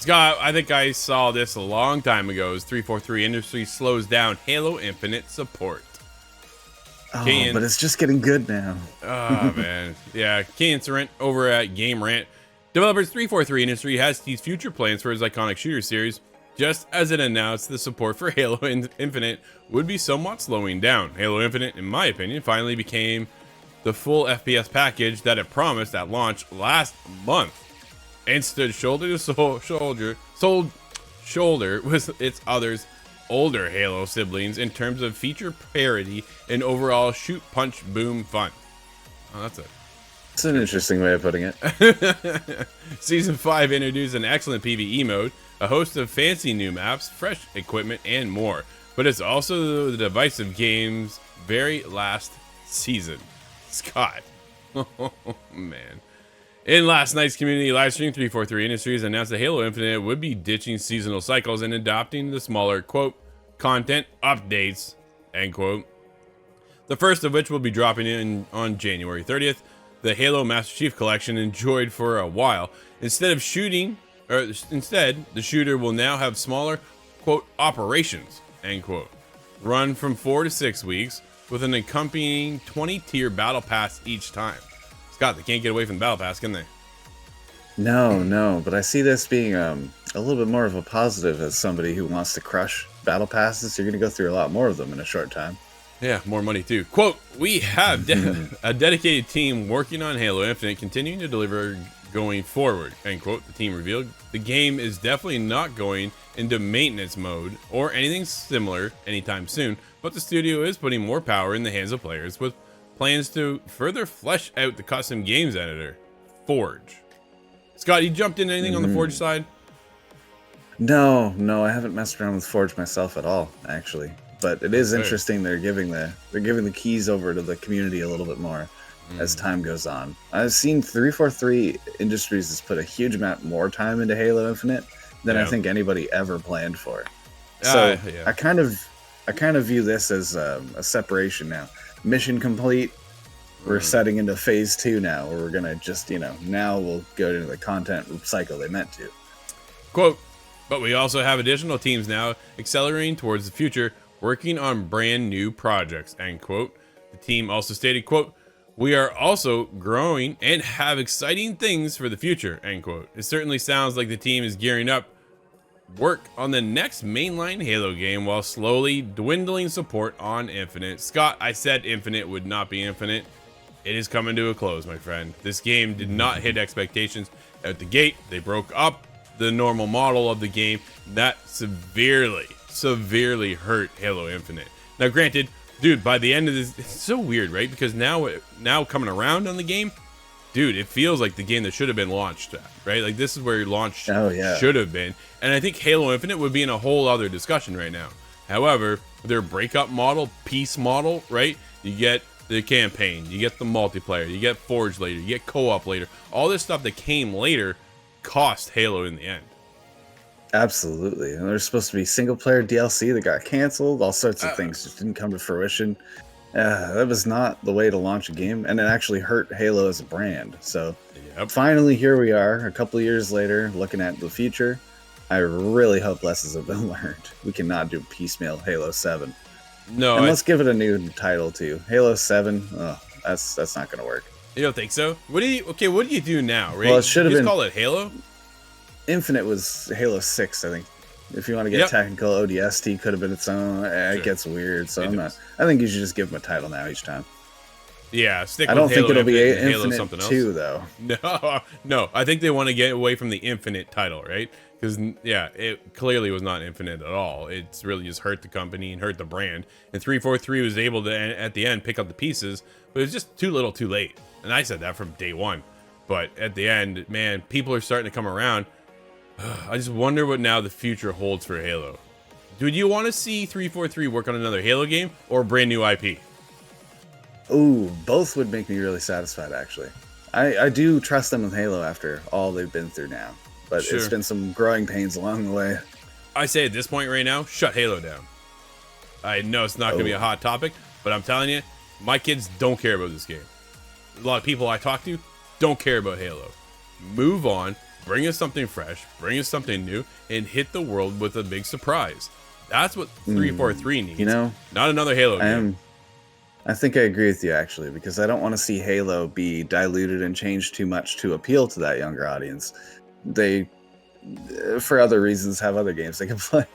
Scott, I think I saw this a long time ago as 343 Industries slows down Halo Infinite support. Oh, but it's just getting good now. Oh, man. Yeah, Kane Sarent over at Game Rant. Developers 343 Industry has teased future plans for his iconic shooter series, just as it announced the support for Halo Infinite would be somewhat slowing down. Halo Infinite, in my opinion, finally became the full FPS package that it promised at launch last month, and stood shoulder to shoulder with its others older Halo siblings in terms of feature parity and overall shoot punch boom fun. Oh, that's it. It's an interesting way of putting it. Season 5 introduced an excellent PvE mode, a host of fancy new maps, fresh equipment, and more. But it's also the divisive game's very last season. Scott. Oh, man. In last night's community livestream, 343 Industries announced that Halo Infinite would be ditching seasonal cycles and adopting the smaller, quote, content updates, end quote. The first of which will be dropping in on January 30th. The Halo Master Chief Collection enjoyed for a while. Instead, the shooter will now have smaller, quote, operations, end quote, run from 4 to 6 weeks with an accompanying 20-tier battle pass each time. Scott, they can't get away from the battle pass, can they? No, but I see this being a little bit more of a positive as somebody who wants to crush battle passes. You're going to go through a lot more of them in a short time. Yeah, more money too. Quote, we have a dedicated team working on Halo Infinite, continuing to deliver going forward, end quote, the team revealed. The game is definitely not going into maintenance mode or anything similar anytime soon, but the studio is putting more power in the hands of players with plans to further flesh out the custom games editor, Forge. Scott, you jumped in anything on the Forge side? No, I haven't messed around with Forge myself at all, actually. But it is interesting they're giving the keys over to the community a little bit more as time goes on. I've seen 343 Industries has put a huge amount more time into Halo Infinite than I think anybody ever planned for. So I kind of view this as a separation now. Mission complete. We're setting into phase 2 now, where we're gonna just now we'll go into the content cycle they meant to. Quote, but we also have additional teams now accelerating towards the future, working on brand new projects, end quote. The team also stated, quote, we are also growing and have exciting things for the future, end quote. It certainly sounds like the team is gearing up work on the next mainline Halo game while slowly dwindling support on Infinite. Scott, I said Infinite would not be Infinite. It is coming to a close, my friend. This game did not hit expectations at the gate. They broke up the normal model of the game. That severely hurt Halo Infinite. Now, granted, dude, by the end of this, it's so weird, right? Because now coming around on the game, dude, it feels like the game that should have been launched at, right? Like, this is where your launch should have been. And I think Halo Infinite would be in a whole other discussion right now. However, their breakup model, peace model, right? You get the campaign, you get the multiplayer, you get Forge later, you get co-op later. All this stuff that came later cost Halo in the end. Absolutely. And there's supposed to be single player DLC that got canceled. All sorts of things just didn't come to fruition. That was not the way to launch a game, and it actually hurt Halo as a brand. So finally, here we are, a couple of years later, looking at the future. I really hope lessons have been learned. We cannot do piecemeal Halo 7. No, and let's give it a new title too. Halo 7. Oh, that's not going to work. You don't think so? What do you do now? Right? Well, it should have been. Call it Halo. Infinite was Halo 6, I think. If you want to get technical, ODST could have been its own. It gets weird, so I think you should just give them a title now each time. Yeah, stick. I don't think it'll be Infinite something 2 though. No. I think they want to get away from the Infinite title, right? Because it clearly was not Infinite at all. It's really just hurt the company and hurt the brand. And 343 was able to, at the end, pick up the pieces, but it was just too little, too late. And I said that from day one. But at the end, man, people are starting to come around. I just wonder what now the future holds for Halo. Do you want to see 343 work on another Halo game or a brand new IP? Ooh, both would make me really satisfied, actually. I do trust them with Halo after all they've been through now. But it's been some growing pains along the way. I say at this point right now, shut Halo down. I know it's not going to be a hot topic, but I'm telling you, my kids don't care about this game. A lot of people I talk to don't care about Halo. Move on. Bring us something fresh, bring us something new, and hit the world with a big surprise. That's what 343 needs. You know, not another Halo game. I think I agree with you, actually, because I don't want to see Halo be diluted and changed too much to appeal to that younger audience. They, for other reasons, have other games they can play.